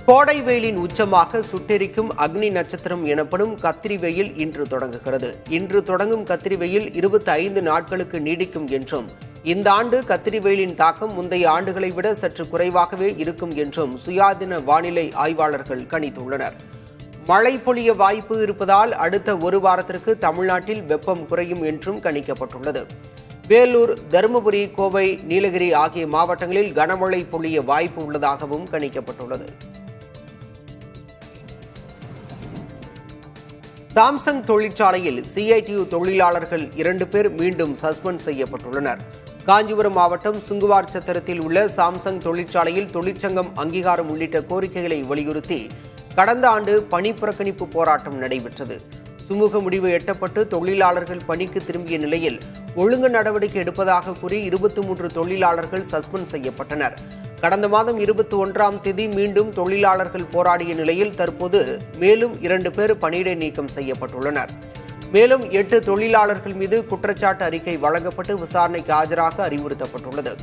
கோடை வெயிலின் உச்சமாக சுட்டெரிக்கும் அக்னி நட்சத்திரம் எனப்படும் கத்திரி வெயில் இன்று தொடங்குகிறது. இன்று தொடங்கும் கத்திரி வெயில் 25 நாட்களுக்கு நீடிக்கும் என்றும், இந்த ஆண்டு கத்திரி வெயிலின் தாக்கம் முந்தைய ஆண்டுகளை விட சற்று குறைவாகவே இருக்கும் என்றும் சுயாதீன வானிலை ஆய்வாளர்கள் கணித்துள்ளனர். மழை பொழிய வாய்ப்பு இருப்பதால் அடுத்த ஒரு வாரத்திற்கு தமிழ்நாட்டில் வெப்பம் குறையும் என்றும் கணிக்கப்பட்டுள்ளது. வேலூர், தருமபுரி, கோவை, நீலகிரி ஆகிய மாவட்டங்களில் கனமழை பொழிய வாய்ப்பு உள்ளதாகவும் கணிக்கப்பட்டுள்ளது. சாம்சங் தொழிற்சாலையில் சிஐடியு தொழிலாளர்கள் 2 பேர் மீண்டும் சஸ்பெண்ட் செய்யப்பட்டுள்ளனர். காஞ்சிபுரம் மாவட்டம் சுங்குவார் சத்திரத்தில் உள்ள சாம்சங் தொழிற்சாலையில் தொழிற்சங்கம் அங்கீகாரம் உள்ளிட்ட கோரிக்கைகளை வலியுறுத்தி கடந்த ஆண்டு பணி புறக்கணிப்பு போராட்டம் நடைபெற்றது. சுமூக முடிவு எட்டப்பட்டு தொழிலாளர்கள் பணிக்கு திரும்பிய நிலையில் ஒழுங்கு நடவடிக்கை எடுப்பதாக கூறி 23 தொழிலாளர்கள் சஸ்பெண்ட் செய்யப்பட்டனர். கடந்த மாதம் 21ஆம் தேதி மீண்டும் தொழிலாளர்கள் போராடிய நிலையில் தற்போது மேலும் 2 பேர் பணியிடை நீக்கம் செய்யப்பட்டுள்ளனர். மேலும் 8 தொழிலாளர்கள் மீது குற்றச்சாட்டு அறிக்கை வழங்கப்பட்டு விசாரணைக்கு ஆஜராக அறிவுறுத்தப்பட்டுள்ளது.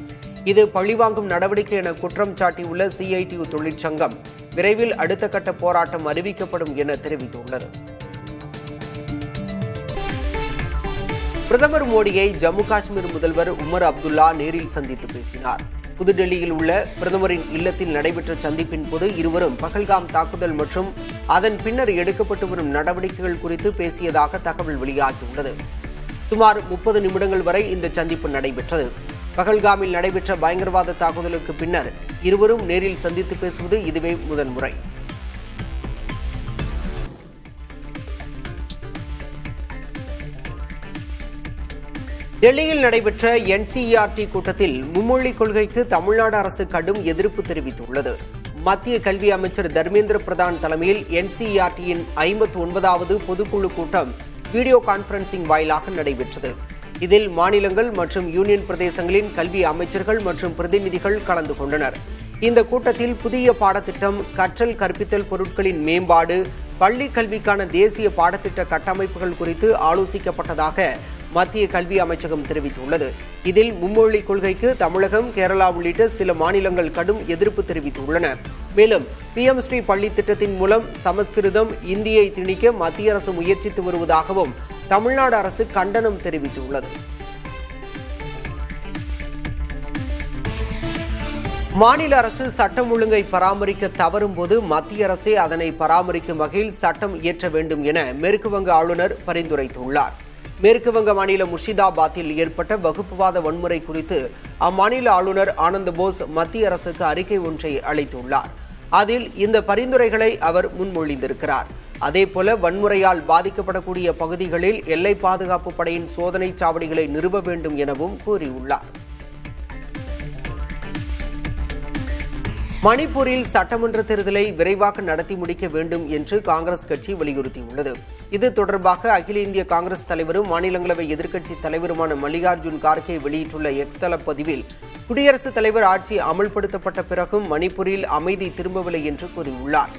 இது பழிவாங்கும் நடவடிக்கை என குற்றம் சாட்டியுள்ள சிஐடியு தொழிற்சங்கம் விரைவில் அடுத்த கட்ட போராட்டம் அறிவிக்கப்படும் என தெரிவித்துள்ளது. பிரதமர் மோடியை ஜம்மு காஷ்மீர் முதல்வர் உமர் அப்துல்லா நேரில் சந்தித்து பேசினார். புதுடெல்லியில் உள்ள பிரதமரின் இல்லத்தில் நடைபெற்ற சந்திப்பின் போது இருவரும் பஹல்காம் தாக்குதல் மற்றும் அதன் பின்னர் எடுக்கப்பட்டு வரும் நடவடிக்கைகள் குறித்து பேசியதாக தகவல் வெளியாகியுள்ளது. சுமார் 30 நிமிடங்கள் வரை இந்த சந்திப்பு நடைபெற்றது. பஹல்காமில் நடைபெற்ற பயங்கரவாத தாக்குதலுக்கு பின்னர் இருவரும் நேரில் சந்தித்து பேசுவது இதுவே முதன்முறை. டெல்லியில் நடைபெற்ற NCERT கூட்டத்தில் மும்மொழி கொள்கைக்கு தமிழ்நாடு அரசு கடும் எதிர்ப்பு தெரிவித்துள்ளது. மத்திய கல்வி அமைச்சர் தர்மேந்திர பிரதான் தலைமையில் NCERT-யின் 59வது பொதுக்குழு கூட்டம் வீடியோ கான்பரன்சிங் வாயிலாக நடைபெற்றது. இதில் மாநிலங்கள் மற்றும் யூனியன் பிரதேசங்களின் கல்வி அமைச்சர்கள் மற்றும் பிரதிநிதிகள் கலந்து கொண்டனர். இந்த கூட்டத்தில் புதிய பாடத்திட்டம், கற்றல் கற்பித்தல் பொருட்களின் மேம்பாடு, பள்ளி கல்விக்கான தேசிய பாடத்திட்ட கட்டமைப்புகள் குறித்து ஆலோசிக்கப்பட்டதாக மத்திய கல்வி அமைச்சகம் தெரிவித்துள்ளது. இதில் மும்மொழி கொள்கைக்கு தமிழகம், கேரளா உள்ளிட்ட சில மாநிலங்கள் கடும் எதிர்ப்பு தெரிவித்துள்ளன. மேலும் PM ஸ்ரீ பள்ளி திட்டத்தின் மூலம் சமஸ்கிருதம், இந்தியை திணிக்க மத்திய அரசு முயற்சித்து வருவதாகவும் தமிழ்நாடு அரசு கண்டனம் தெரிவித்துள்ளது. மாநில அரசு சட்டம் ஒழுங்கை பராமரிக்க தவறும் போது மத்திய அரசே அதனை பராமரிக்கும் வகையில் சட்டம் இயற்ற வேண்டும் என மேற்கு வங்க ஆளுநர் பரிந்துரைத்துள்ளார். மேற்கு வங்க மாநிலம் முர்ஷிதாபாத்தில் ஏற்பட்ட வகுப்புவாத வன்முறை குறித்து அம்மாநில ஆளுநர் ஆனந்த் போஸ் மத்திய அரசுக்கு அறிக்கை ஒன்றை அளித்துள்ளார். அதில் இந்த பரிந்துரைகளை அவர் முன்மொழிந்திருக்கிறார். அதேபோல வன்முறையால் பாதிக்கப்படக்கூடிய பகுதிகளில் எல்லை பாதுகாப்பு படையின் சோதனை சாவடிகளை நிறுவ வேண்டும் எனவும் கூறியுள்ளார். மணிப்பூரில் சட்டமன்ற தேர்தலை விரைவாக நடத்தி முடிக்க வேண்டும் என்று காங்கிரஸ் கட்சி வலியுறுத்தியுள்ளது. இது தொடர்பாக அகில இந்திய காங்கிரஸ் தலைவரும் மாநிலங்களவை எதிர்க்கட்சித் தலைவருமான மல்லிகார்ஜுன் கார்கே வெளியிட்டுள்ள எக்ஸ் தள பதிவில், குடியரசுத் தலைவர் ஆட்சி அமல்படுத்தப்பட்ட பிறகும் மணிப்பூரில் அமைதி திரும்பவில்லை என்று கூறியுள்ளார்.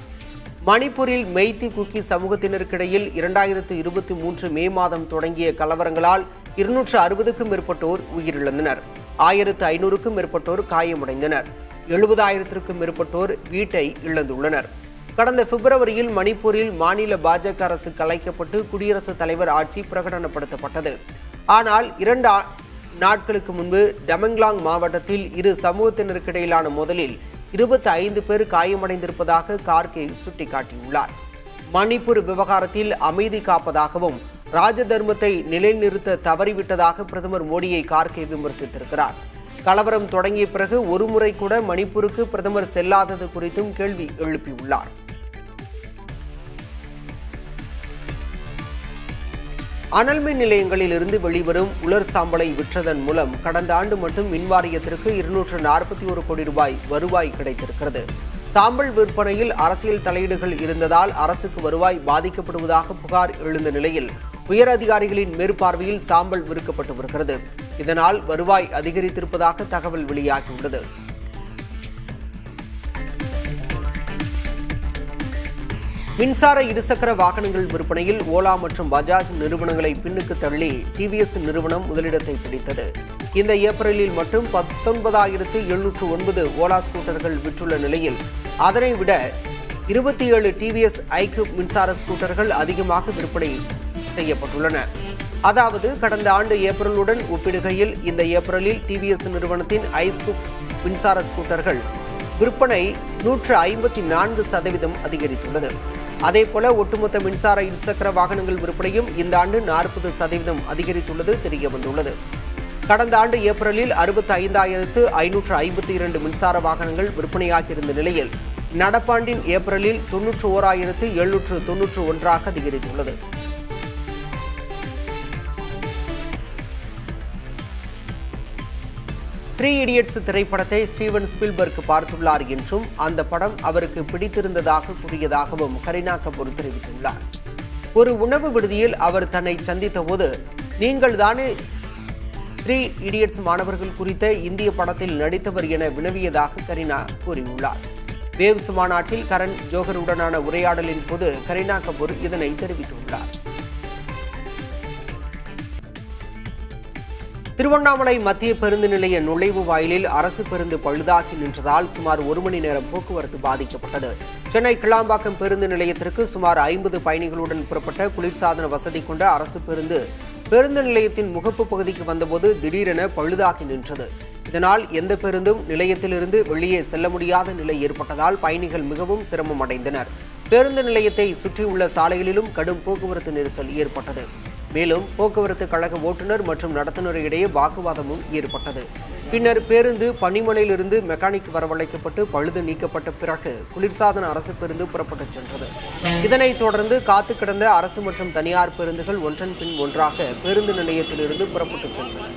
மணிப்பூரில் மெய்தி குக்கி சமூகத்தினருக்கிடையில் 2023 மே மாதம் தொடங்கிய கலவரங்களால் 260க்கும் மேற்பட்டோர் உயிரிழந்தனர். 1500க்கும் மேற்பட்டோர் காயமடைந்தனர். 70,000க்கும் மேற்பட்டோர் வீட்டை இழந்துள்ளனர். கடந்த பிப்ரவரியில் மணிப்பூரில் மாநில பாஜக அரசு கலைக்கப்பட்டு குடியரசுத் தலைவர் ஆட்சி பிரகடனப்படுத்தப்பட்டது. ஆனால் 2 நாட்களுக்கு முன்பு டமெங்லாங் மாவட்டத்தில் இரு சமூகத்தினருக்கிடையிலான மோதலில் 25 பேர் காயமடைந்திருப்பதாக கார்கே சுட்டிக்காட்டியுள்ளார். மணிப்பூர் விவகாரத்தில் அமைதி காப்பதாகவும் ராஜதர்மத்தை நிலைநிறுத்த தவறிவிட்டதாக பிரதமர் மோடியை கார்கே விமர்சித்திருக்கிறார். கலவரம் தொடங்கிய பிறகு ஒருமுறை கூட மணிப்பூருக்கு பிரதமர் செல்லாதது குறித்தும் கேள்வி எழுப்பியுள்ளார். அனல் மின் நிலையங்களில் இருந்து வெளிவரும் உலர் சாம்பலை விற்றதன் மூலம் கடந்த ஆண்டு மட்டும் மின்வாரியத்திற்கு 241 கோடி ரூபாய் வருவாய் கிடைத்திருக்கிறது. சாம்பல் விற்பனையில் அரசியல் தலையீடுகள் இருந்ததால் அரசுக்கு வருவாய் பாதிக்கப்படுவதாக புகார் எழுந்த நிலையில் உயர் அதிகாரிகளின் மேற்பார்வையில் சாம்பல் விற்கப்பட்டு வருகிறது. இதனால் வருவாய் அதிகரித்திருப்பதாக தகவல் வெளியாகியுள்ளது. மின்சார இருசக்கர வாகனங்கள் விற்பனையில் ஓலா மற்றும் பஜாஜ் நிறுவனங்களை பின்னுக்கு தள்ளி டிவிஎஸ் நிறுவனம் முதலிடத்தை பிடித்தது. இந்த ஏப்ரலில் மட்டும் 19,709 ஓலா ஸ்கூட்டர்கள் விற்றுள்ள நிலையில் அதனை விட 27 டிவிஎஸ் ஐக்யூப் மின்சார ஸ்கூட்டர்கள் அதிகமாக விற்பனை செய்யப்பட்டுள்ளன. அதாவது கடந்த ஆண்டு ஏப்ரலுடன் ஒப்பிடுகையில் இந்த ஏப்ரலில் டிவிஎஸ் நிறுவனத்தின் ஐக்யூப் மின்சார ஸ்கூட்டர்கள் விற்பனை 154% அதிகரித்துள்ளது. அதேபோல ஒட்டுமொத்த மின்சார இருசக்கர வாகனங்கள் விற்பனையும் இந்த ஆண்டு 40% அதிகரித்துள்ளது தெரியவந்துள்ளது. கடந்த ஆண்டு ஏப்ரலில் 65,552 மின்சார வாகனங்கள் விற்பனையாகியிருந்த நிலையில் நடப்பாண்டின் ஏப்ரலில் 91,791 அதிகரித்துள்ளது. த்ரீ இடியட்ஸ் திரைப்படத்தை ஸ்டீவன் ஸ்பீல்பர்க் பார்த்துள்ளார் என்றும் அந்த படம் அவருக்கு பிடித்திருந்ததாக கூறியதாகவும் கரீனா கபூர் தெரிவித்துள்ளார். ஒரு உணவு விடுதியில் அவர் தன்னை சந்தித்த போது, நீங்கள் தானே த்ரீ இடியட்ஸ் மாணவர்கள் குறித்த இந்திய படத்தில் நடித்தவர் என வினவியதாக கரீனா கூறியுள்ளார். வேவ்ஸ் மாநாட்டில் கரண் ஜோஹருடனான உரையாடலின் போது கரீனா கபூர் இதனை தெரிவித்துள்ளார். திருவண்ணாமலை மத்திய பேருந்து நிலைய நுழைவு வாயிலில் அரசு பேருந்து பழுதாகி நின்றதால் சுமார் 1 மணி நேரம் போக்குவரத்து பாதிக்கப்பட்டது. சென்னை கிளாம்பாக்கம் பேருந்து நிலையத்திற்கு சுமார் 50 பயணிகளுடன் புறப்பட்ட குளிர்சாதன வசதி கொண்ட அரசு பேருந்து நிலையத்தின் முகப்பு பகுதிக்கு வந்தபோது திடீரென பழுதாகி நின்றது. இதனால் எந்த பேருந்தும் நிலையத்திலிருந்து வெளியே செல்ல முடியாத நிலை ஏற்பட்டதால் பயணிகள் மிகவும் சிரமம் அடைந்தனர். பேருந்து நிலையத்தை சுற்றியுள்ள சாலைகளிலும் கடும் போக்குவரத்து நெரிசல் ஏற்பட்டது. மேலும் போக்குவரத்து கழக ஓட்டுநர் மற்றும் நடத்துனர் இடையே வாக்குவாதமும் ஏற்பட்டது. பின்னர் பேருந்து பணிமனையிலிருந்து மெக்கானிக் வரவழைக்கப்பட்டு பழுது நீக்கப்பட்ட பிறகு குளிர்சாதன அரசு பேருந்து புறப்பட்டுச் சென்றது. இதனைத் தொடர்ந்து காத்து கிடந்த அரசு மற்றும் தனியார் பேருந்துகள் ஒன்றன் பின் ஒன்றாக பேருந்து நிலையத்திலிருந்து புறப்பட்டுச் சென்றன.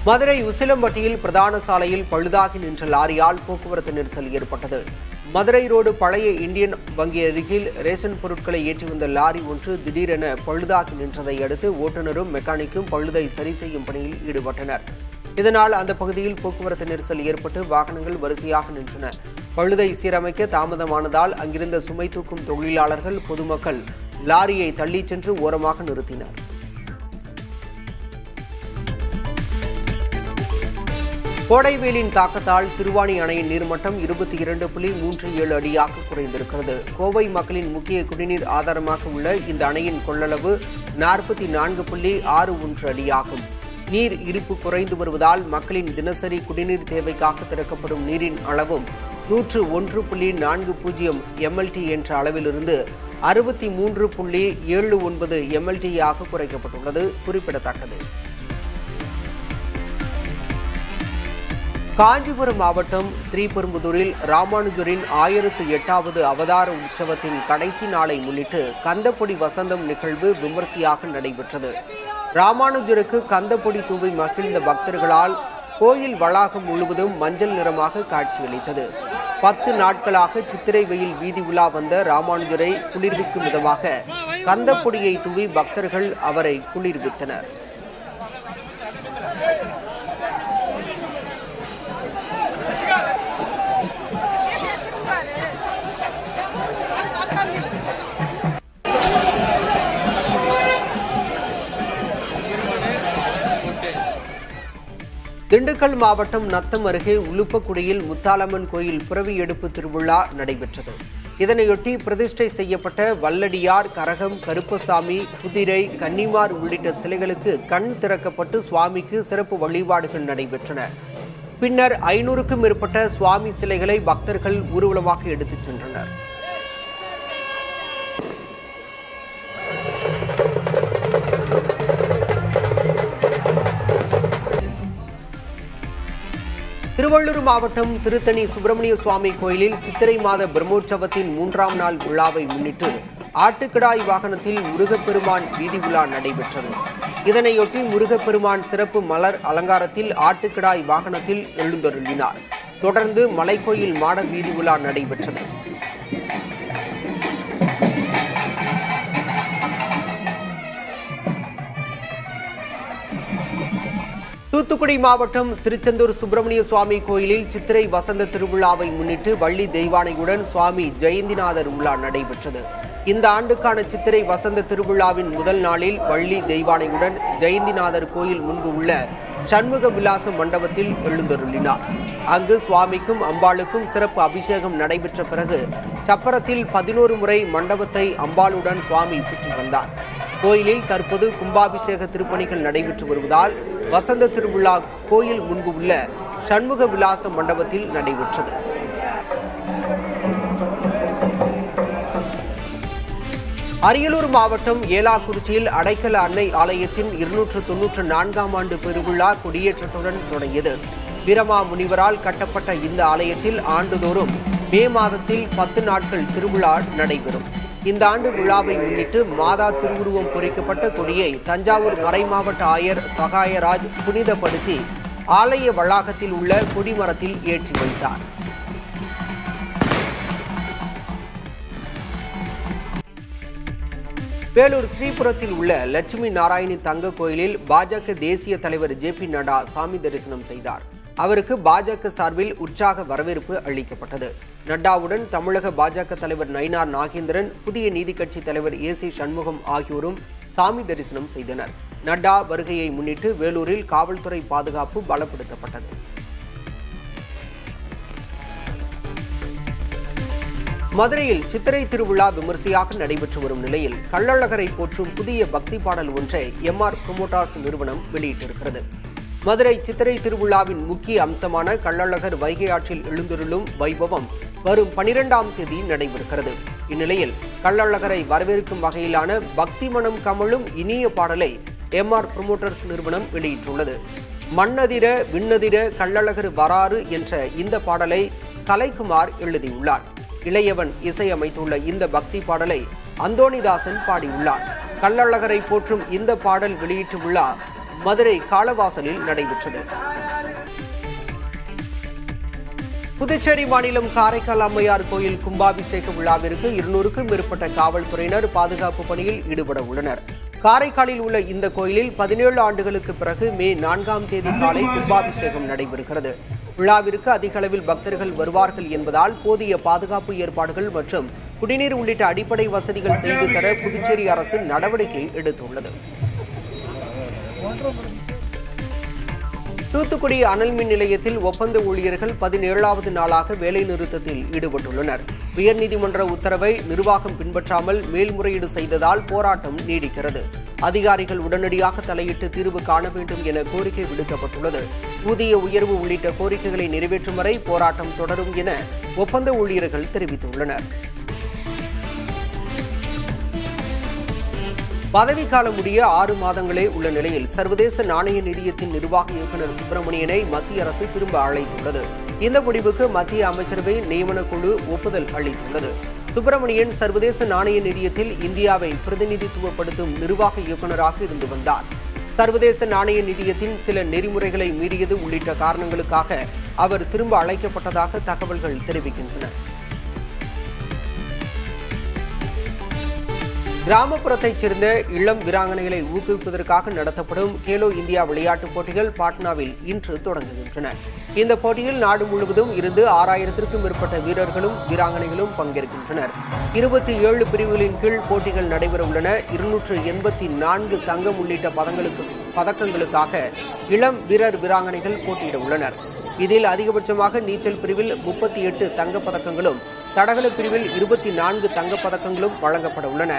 மதுரை உசிலம்பட்டியில் பிரதான சாலையில் பழுதாகி நின்ற லாரியால் போக்குவரத்து நெரிசல் ஏற்பட்டது. மதுரை ரோடு பழைய இந்தியன் வங்கி அருகில் ரேஷன் பொருட்களை ஏற்றி வந்த லாரி ஒன்று திடீரென பழுதாகி நின்றதை அடுத்து ஓட்டுநரும் மெக்கானிக்கும் பழுதை சரி செய்யும் பணியில் ஈடுபட்டனர். இதனால் அந்த பகுதியில் போக்குவரத்து நெரிசல் ஏற்பட்டு வாகனங்கள் வரிசையாக நின்றன. பழுதை சீரமைக்க தாமதமானதால் அங்கிருந்த சுமை தூக்கும் தொழிலாளர்கள், பொதுமக்கள் லாரியை தள்ளிச் சென்று ஓரமாக நிறுத்தினர். கோடை வெயிலின் தாக்கத்தால் சிறுவாணி அணையின் நீர்மட்டம் 22.37 அடியாக குறைந்திருக்கிறது. கோவை மக்களின் முக்கிய குடிநீர் ஆதாரமாக உள்ள இந்த அணையின் கொள்ளளவு 44.61 அடியாகும். நீர் இருப்பு குறைந்து வருவதால் மக்களின் தினசரி குடிநீர் தேவைக்காக திறக்கப்படும் நீரின் அளவும் 101.40 MLT என்ற அளவிலிருந்து 63.79 MLT ஆக குறைக்கப்பட்டுள்ளது குறிப்பிடத்தக்கது. காஞ்சிபுரம் மாவட்டம் ஸ்ரீபெரும்புதூரில் ராமானுஜரின் 1008வது அவதார உற்சவத்தின் கடைசி நாளை முன்னிட்டு கந்தப்பொடி வசந்தம் நிகழ்வு விமர்சையாக நடைபெற்றது. ராமானுஜருக்கு கந்தப்பொடி தூவி மகிழ்ந்த பக்தர்களால் கோயில் வளாகம் முழுவதும் மஞ்சள் நிறமாக காட்சியளித்தது. 10 நாட்களாக சித்திரை வெயில் வீதி உலா வந்த ராமானுஜரை குளிர்விக்கும் விதமாக கந்தப்பொடியை தூவி பக்தர்கள் அவரை குளிர்வித்தனர். திண்டுக்கல் மாவட்டம் நத்தம் அருகே உலுப்பக்குடியில் முத்தாலம்மன் கோயில் பிறவி எடுப்பு திருவிழா நடைபெற்றது. இதனையொட்டி பிரதிஷ்டை செய்யப்பட்ட வல்லடியார், கரகம், கருப்பசாமி, குதிரை, கன்னிமார் உள்ளிட்ட சிலைகளுக்கு கண் திறக்கப்பட்டு சுவாமிக்கு சிறப்பு வழிபாடுகள் நடைபெற்றன. பின்னர் 500க்கும் மேற்பட்ட சுவாமி சிலைகளை பக்தர்கள் ஊர்வலமாக எடுத்துச் சென்றனர். திருவள்ளூர் மாவட்டம் திருத்தணி சுப்பிரமணிய சுவாமி கோயிலில் சித்திரை மாத பிரம்மோற்சவத்தின் 3ஆம் நாள் விழாவை முன்னிட்டு ஆட்டுக்கிடாய் வாகனத்தில் முருகப்பெருமான் வீதி உலா நடைபெற்றது. இதனையொட்டி முருகப்பெருமான் சிறப்பு மலர் அலங்காரத்தில் ஆட்டுக்கிடாய் வாகனத்தில் எழுந்தருளினார். தொடர்ந்து மலைக்கோயில் மாட வீதி உலா நடைபெற்றது. தூத்துக்குடி மாவட்டம் திருச்செந்தூர் சுப்பிரமணிய சுவாமி கோயிலில் சித்திரை வசந்த திருவிழாவை முன்னிட்டு வள்ளி தெய்வானையுடன் சுவாமி ஜெயந்திநாதர் உலா நடைபெற்றது. இந்த ஆண்டுக்கான சித்திரை வசந்த திருவிழாவின் முதல் நாளில் வள்ளி தெய்வானையுடன் ஜெயந்திநாதர் கோயில் முன்பு உள்ள சண்முக விலாச மண்டபத்தில் எழுந்தருளினார். அங்கு சுவாமிக்கும் அம்பாளுக்கும் சிறப்பு அபிஷேகம் நடைபெற்ற பிறகு சப்பரத்தில் 11 முறை மண்டபத்தை அம்பாளுடன் சுவாமி சுற்றி வந்தார். கோயிலில் தற்போது கும்பாபிஷேக திருப்பணிகள் நடைபெற்று வருவதால் வசந்த திருவிழா கோயில் முன்பு உள்ள சண்முக விலாச மண்டபத்தில் நடைபெற்றது. அரியலூர் மாவட்டம் ஏலாக்குறிச்சியில் அடைக்கல அன்னை ஆலயத்தின் 294ஆம் ஆண்டு பெருவிழா கொடியேற்றத்துடன் தொடங்கியது. வீரமா முனிவரால் கட்டப்பட்ட இந்த ஆலயத்தில் ஆண்டுதோறும் மே மாதத்தில் 10 நாட்கள் திருவிழா நடைபெறும். இந்த ஆண்டு விழாவை முன்னிட்டு மாதா திருவுருவம் பொறிக்கப்பட்ட கொடியை தஞ்சாவூர் மறைமாவட்ட ஆயர் சகாயராஜ் புனிதப்படுத்தி ஆலய வளாகத்தில் உள்ள கொடிமரத்தில் ஏற்றி வைத்தார். வேலூர் ஸ்ரீபுரத்தில் உள்ள லட்சுமி நாராயணி தங்க கோயிலில் பாஜக தேசிய தலைவர் JP நட்டா சாமி தரிசனம் செய்தார். அவருக்கு பாஜக சார்பில் உற்சாக வரவேற்பு அளிக்கப்பட்டது. நட்டாவுடன் தமிழக பாஜக தலைவர் நயினார் நாகேந்திரன், புதிய நீதி கட்சி தலைவர் AC சண்முகம் ஆகியோரும் சாமி தரிசனம் செய்தனர். நட்டா வருகையை முன்னிட்டு வேலூரில் காவல்துறை பாதுகாப்பு பலப்படுத்தப்பட்டது. மதுரையில் சித்திரை திருவிழா விமர்சையாக நடைபெற்று வரும் நிலையில் கள்ளழகரை போற்றும் புதிய பக்தி பாடல் ஒன்றை MR புரோமோட்டர்ஸ் நிறுவனம் வெளியிட்டிருக்கிறது. மதுரை சித்திரை திருவிழாவின் முக்கிய அம்சமான கள்ளழகர் வைகை ஆற்றில் எழுந்தருளும் வைபவம் வரும் 12ஆம் தேதி நடைபெறுகிறது. இந்நிலையில் கள்ளழகரை வரவேற்கும் வகையிலான பக்தி மனம் கமழும் இனிய பாடலை MR புரோமோட்டர்ஸ் நிறுவனம் வெளியிட்டுள்ளது. மண்ணதிர விண்ணதிர கள்ளழகர் வராறு என்ற இந்த பாடலை கலைக்குமார் எழுதியுள்ளார். இளையவன் இசையமைத்துள்ள இந்த பக்தி பாடலை அந்தோணிதாசன் பாடியுள்ளார். கள்ளழகரை போற்றும் இந்த பாடல் வெளியீட்டு விழா மதுரை காளவாசலில் நடைபெற்றது. புதுச்சேரி மாநிலம் காரைக்கால் அம்மையார் கோயில் கும்பாபிஷேக விழாவிற்கு 200க்கும் மேற்பட்ட காவல்துறையினர் பாதுகாப்பு பணியில் ஈடுபட உள்ளனர். காரைக்காலில் உள்ள இந்த கோயிலில் 17 ஆண்டுகளுக்கு பிறகு மே 4ஆம் தேதி காலை கும்பாபிஷேகம் நடைபெறுகிறது. விழாவிற்கு அதிக அளவில் பக்தர்கள் வருவார்கள் என்பதால் போதிய பாதுகாப்பு ஏற்பாடுகள் மற்றும் குடிநீர் உள்ளிட்ட அடிப்படை வசதிகள் செய்து தர புதுச்சேரி அரசு நடவடிக்கை எடுத்துள்ளது. தூத்துக்குடி அனல் மின் நிலையத்தில் ஒப்பந்த ஊழியர்கள் 17வது நாளாக வேலை நிறுத்தத்தில் ஈடுபட்டுள்ளனர். உயர்நீதிமன்ற உத்தரவை நிர்வாகம் பின்பற்றாமல் மேல்முறையீடு செய்ததால் போராட்டம் நீடிக்கிறது. அதிகாரிகள் உடனடியாக தலையிட்டு தீர்வு காண வேண்டும் என கோரிக்கை விடுக்கப்பட்டுள்ளது. ஊதிய உயர்வு உள்ளிட்ட கோரிக்கைகளை நிறைவேற்றும் வரை போராட்டம் தொடரும் என ஒப்பந்த ஊழியர்கள் தெரிவித்துள்ளனர். பதவிக்காலம் முடிய 6 மாதங்களே உள்ள நிலையில் சர்வதேச நாணய நிதியத்தின் நிர்வாக இயக்குநர் சுப்பிரமணியனை மத்திய அரசு திரும்ப அழைத்துள்ளது. இந்த முடிவுக்கு மத்திய அமைச்சரவை நியமன குழு ஒப்புதல் அளித்துள்ளது. சுப்பிரமணியன் சர்வதேச நாணய நிதியத்தில் இந்தியாவை பிரதிநிதித்துவப்படுத்தும் நிர்வாக இயக்குநராக இருந்து வந்தார். சர்வதேச நாணய நிதியத்தின் சில நெறிமுறைகளை மீறியது உள்ளிட்ட காரணங்களுக்காக அவர் திரும்ப அழைக்கப்பட்டதாக தகவல்கள் தெரிவிக்கின்றன. கிராமப்புறத்தைச் சேர்ந்த இளம் வீராங்கனைகளை ஊக்குவிப்பதற்காக நடத்தப்படும் கேலோ இந்தியா விளையாட்டுப் போட்டிகள் பாட்னாவில் இன்று தொடங்குகின்றன. இந்த போட்டியில் நாடு முழுவதும் இருந்து 6000க்கும் மேற்பட்ட வீரர்களும் வீராங்கனைகளும் பங்கேற்கின்றனர். 27 பிரிவுகளின் கீழ் போட்டிகள் நடைபெற உள்ளன. 284 தங்கம் உள்ளிட்ட பதக்கங்களுக்காக இளம் வீரர் வீராங்கனைகள் போட்டியிட உள்ளனர். இதில் அதிகபட்சமாக நீச்சல் பிரிவில் 38 தங்கப்பதக்கங்களும் தடகள பிரிவில் 24 தங்கப்பதக்கங்களும் வழங்கப்பட உள்ளன.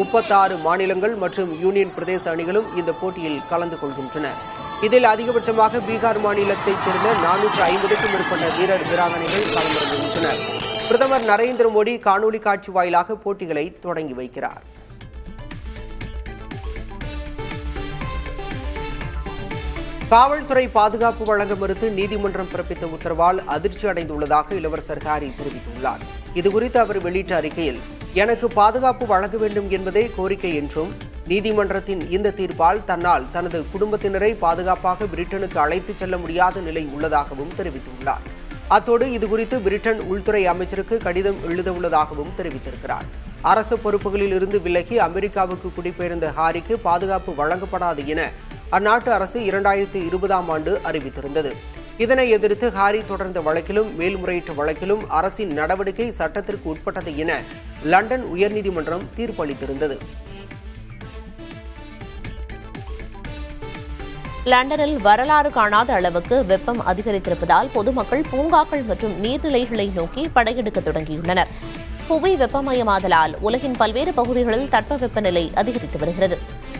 36 மாநிலங்கள் மற்றும் யூனியன் பிரதேச அணிகளும் இந்த போட்டியில் கலந்து கொள்கின்றன. இதில் அதிகபட்சமாக பீகார் மாநிலத்தைச் சேர்ந்த 450க்கும் மேற்பட்ட வீரர் வீராங்கனைகள் கலந்துகின்றனர். பிரதமர் நரேந்திர மோடி காணொலி காட்சி வாயிலாக போட்டிகளை தொடங்கி வைக்கிறார். காவல்துறை பாதுகாப்பு வழங்க மறுத்து நீதிமன்றம் பிறப்பித்த உத்தரவால் அதிர்ச்சி அடைந்துள்ளதாக இளவரசர் ஹாரி தெரிவித்துள்ளார். இதுகுறித்து அவர் வெளியிட்ட அறிக்கையில், எனக்கு பாதுகாப்பு வழங்க வேண்டும் என்பதே கோரிக்கை என்றும் நீதிமன்றத்தின் இந்த தீர்ப்பால் தன்னால் தனது குடும்பத்தினரை பாதுகாப்பாக பிரிட்டனுக்கு அழைத்துச் செல்ல முடியாத நிலை உள்ளதாகவும் தெரிவித்துள்ளார். அத்தோடு இதுகுறித்து பிரிட்டன் உள்துறை அமைச்சருக்கு கடிதம் எழுதவுள்ளதாகவும் தெரிவித்திருக்கிறார். அரசு பொறுப்புகளில் இருந்து விலகி அமெரிக்காவுக்கு குடிபெயர்ந்த ஹாரிக்கு பாதுகாப்பு வழங்கப்படாது என அந்நாட்டு அரசு 2020ஆம் ஆண்டு அறிவித்திருந்தது. இதனை எதிர்த்து ஹாரி தொடர்ந்த வழக்கிலும் மேல்முறையீட்டு வழக்கிலும் அரசின் நடவடிக்கை சட்டத்திற்கு உட்பட்டது என லண்டன் உயர்நீதிமன்றம் தீர்ப்பளித்திருந்தது. லண்டனில் வரலாறு காணாத அளவுக்கு வெப்பம் அதிகரித்திருப்பதால் பொதுமக்கள் பூங்காக்கள் மற்றும் நீர்நிலைகளை நோக்கி படையெடுக்க தொடங்கியுள்ளனர். புவி வெப்பமயமாதலால் உலகின் பல்வேறு பகுதிகளில் தட்பவெப்பநிலை அதிகரித்து வருகிறது.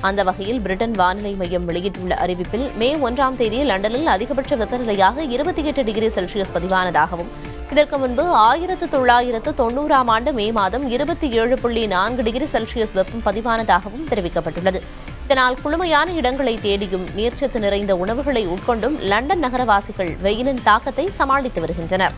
அந்த வகையில் பிரிட்டன் வானிலை மையம் வெளியிட்டுள்ள அறிவிப்பில் மே 1ஆம் தேதி லண்டனில் அதிகபட்ச வெப்பநிலையாக 28 டிகிரி செல்சியஸ் பதிவானதாகவும், இதற்கு முன்பு 1990ஆம் ஆண்டு மே மாதம் 27.4 டிகிரி செல்சியஸ் வெப்பம் பதிவானதாகவும் தெரிவிக்கப்பட்டுள்ளது. இதனால் குளுமையான இடங்களை தேடியும் நீர்ச்சத்து நிறைந்த உணவுகளை உட்கொண்டும் லண்டன் நகரவாசிகள் வெயிலின் தாக்கத்தை சமாளித்து வருகின்றனர்.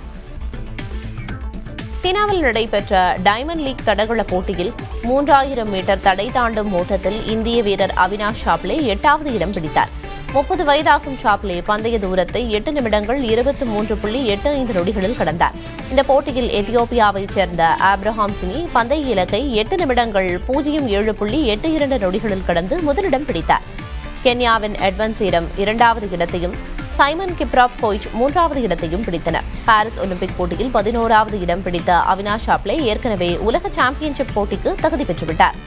சீனாவில் நடைபெற்ற டைமண்ட் லீக் தடகள போட்டியில் 3000 மீட்டர் தடை தாண்டும் ஓட்டத்தில் இந்திய வீரர் அவினாஷ் சாப்ளே 8வது இடம் பிடித்தார். 30 வயதாகும் சாப்ளே பந்தய தூரத்தை 8 நிமிடங்கள் 23.85 நொடிகளில் கடந்தார். இந்த போட்டியில் எத்தியோப்பியாவைச் சேர்ந்த ஆப்ரஹாம் சினி பந்தய இலக்கை 8 நிமிடங்கள் 07.82 நொடிகளில் கடந்து முதலிடம் பிடித்தார். கென்யாவின் எட்வன் சீரம் 2வது இடத்தையும், சைமன் கிப்ராப் கோய்ச் 3வது இடத்தையும் பிடித்தனர். பாரிஸ் ஒலிம்பிக் போட்டியில் 11வது இடம் பிடித்த அவினாஷ் சாப்ளே ஏற்கனவே உலக சாம்பியன்ஷிப் போட்டிக்கு தகுதி பெற்றுவிட்டார்.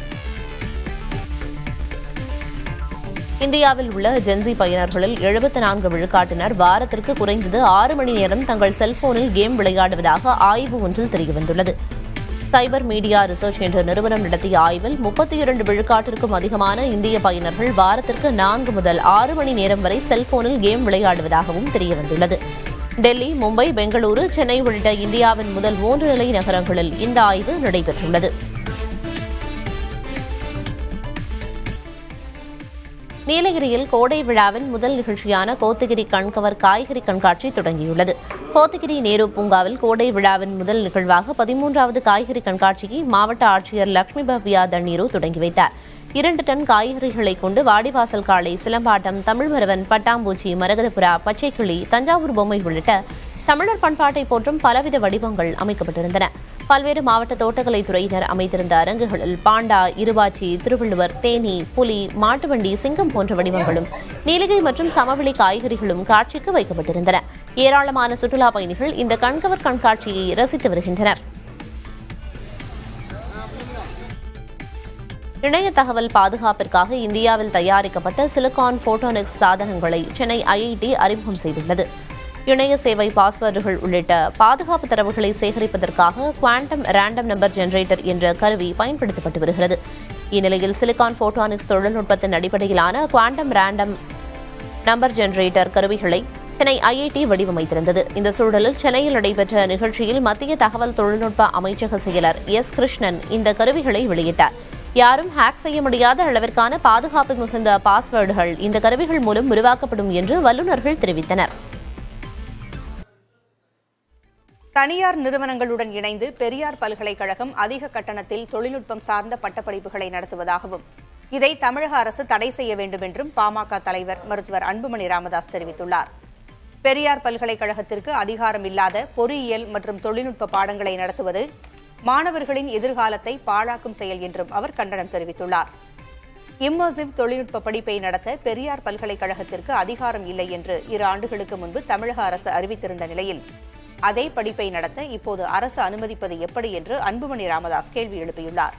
இந்தியாவில் உள்ள ஜென்சி பயனர்களில் 74 விழுக்காட்டினர் வாரத்திற்கு குறைந்தது 6 மணி நேரம் தங்கள் செல்போனில் கேம் விளையாடுவதாக ஆய்வு ஒன்றில் தெரியவந்துள்ளது. சைபர் மீடியா ரிசர்ச் என்ற நிறுவனம் நடத்திய ஆய்வில் 32 விழுக்காட்டிற்கும் அதிகமான இந்திய பயனர்கள் வாரத்திற்கு 4 முதல் 6 மணி நேரம் வரை செல்போனில் கேம் விளையாடுவதாகவும் தெரியவந்துள்ளது. டெல்லி, மும்பை, பெங்களூரு, சென்னை உள்ளிட்ட இந்தியாவின் முதல் 3 நிலை நகரங்களில் இந்த ஆய்வு நடைபெற்றுள்ளது. நீலகிரியில் கோடை விழாவின் முதல் நிகழ்ச்சியான கோத்தகிரி கண்கவர் காய்கறி கண்காட்சி தொடங்கியுள்ளது. கோத்தகிரி நேரு பூங்காவில் கோடை விழாவின் முதல் நிகழ்வாக 13வது காய்கறி கண்காட்சியை மாவட்ட ஆட்சியர் லட்சுமி பவ்யா தண்ணீரு தொடங்கி வைத்தார். 2 டன் காய்கறிகளை கொண்டு வாடிவாசல் காளை, சிலம்பாட்டம், தமிழ்மரவன், பட்டாம்பூச்சி, மரகதபுரா, பச்சைக்கிளி, தஞ்சாவூர் பொம்மை உள்ளிட்ட தமிழர் பண்பாட்டை போற்றும் பலவித வடிவங்கள் அமைக்கப்பட்டிருந்தன. பல்வேறு மாவட்ட தோட்டக்கலை துறையினர் அமைத்திருந்த அரங்குகளில் பாண்டா, இருவாச்சி, திருவள்ளுவர், தேனி, புலி, மாட்டுவண்டி, சிங்கம் போன்ற வடிவங்களும் நீலகிரி மற்றும் சமவெளி காய்கறிகளும் காட்சிக்கு வைக்கப்பட்டிருந்தன. ஏராளமான சுற்றுலா பயணிகள் இந்த கண்கவர் கண்காட்சியை ரசித்து வருகின்றனர். இணைய தகவல் பாதுகாப்பிற்காக இந்தியாவில் தயாரிக்கப்பட்ட சிலிகான் போட்டோனிக்ஸ் சாதனங்களை சென்னை ஐஐடி அறிமுகம் செய்துள்ளது. இணைய சேவை பாஸ்வேர்டுகள் உள்ளிட்ட பாதுகாப்பு தரவுகளை சேகரிப்பதற்காக குவாண்டம் ரேண்டம் நம்பர் ஜெனரேட்டர் என்ற கருவி பயன்படுத்தப்பட்டு வருகிறது. இந்நிலையில் சிலிகான் போட்டோனிக்ஸ் தொழில்நுட்பத்தின் அடிப்படையிலான குவாண்டம் ரேண்டம் நம்பர் ஜெனரேட்டர் கருவிகளை சென்னை ஐஐடி வடிவமைத்திருந்தது. இந்த சூழலில் சென்னையில் நடைபெற்ற நிகழ்ச்சியில் மத்திய தகவல் தொழில்நுட்ப அமைச்சக செயலர் எஸ் கிருஷ்ணன் இந்த கருவிகளை வெளியிட்டார். யாரும் ஹேக் செய்ய முடியாத அளவிற்கான பாதுகாப்பு மிகுந்த பாஸ்வேர்டுகள் இந்த கருவிகள் மூலம் உருவாக்கப்படும் என்று வல்லுநர்கள் தெரிவித்தனர். தனியார் நிறுவனங்களுடன் இணைந்து பெரியார் பல்கலைக்கழகம் அதிக கட்டணத்தில் தொழில்நுட்பம் சார்ந்த பட்டப்படிப்புகளை நடத்துவதாகவும், இதை தமிழக அரசு தடை செய்ய வேண்டும் என்றும் பாமக தலைவர் மருத்துவர் அன்புமணி ராமதாஸ் தெரிவித்துள்ளார். பெரியார் பல்கலைக்கழகத்திற்கு அதிகாரம் இல்லாத பொறியியல் மற்றும் தொழில்நுட்ப பாடங்களை நடத்துவது மாணவர்களின் எதிர்காலத்தை பாழாக்கும் செயல் என்றும் அவர் கண்டனம் தெரிவித்துள்ளார். இம்மர்சிவ் தொழில்நுட்ப படிப்பை நடத்த பெரியார் பல்கலைக்கழகத்திற்கு அதிகாரம் இல்லை என்று 2 ஆண்டுகளுக்கு முன்பு தமிழக அரசு அறிவித்திருந்த நிலையில் அதே படிப்பை நடத்த இப்போது அரசு அனுமதிப்பது எப்படி என்று அன்புமணி ராமதாஸ் கேள்வி எழுப்பியுள்ளார்.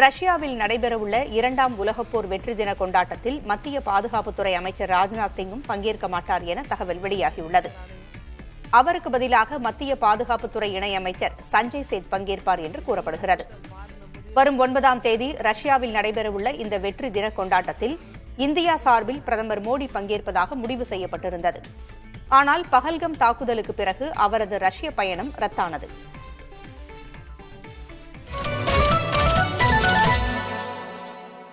ரஷ்யாவில் நடைபெறவுள்ள 2ஆம் உலகப்போர் வெற்றி தின கொண்டாட்டத்தில் மத்திய பாதுகாப்புத்துறை அமைச்சர் ராஜ்நாத் சிங்கும் பங்கேற்க மாட்டார் என தகவல் வெளியாகியுள்ளது. அவருக்கு பதிலாக மத்திய பாதுகாப்புத்துறை இணையமைச்சர் சஞ்சய் சேத் பங்கேற்பார் என்று கூறப்படுகிறது. வரும் 9ஆம் தேதி ரஷ்யாவில் நடைபெறவுள்ள இந்த வெற்றி தின கொண்டாட்டத்தில் இந்தியா சார்பில் பிரதமர் மோடி பங்கேற்பதாக முடிவு செய்யப்பட்டிருந்தது. ஆனால் பஹல்கம் தாக்குதலுக்கு பிறகு அவரது ரஷ்ய பயணம் ரத்தானது.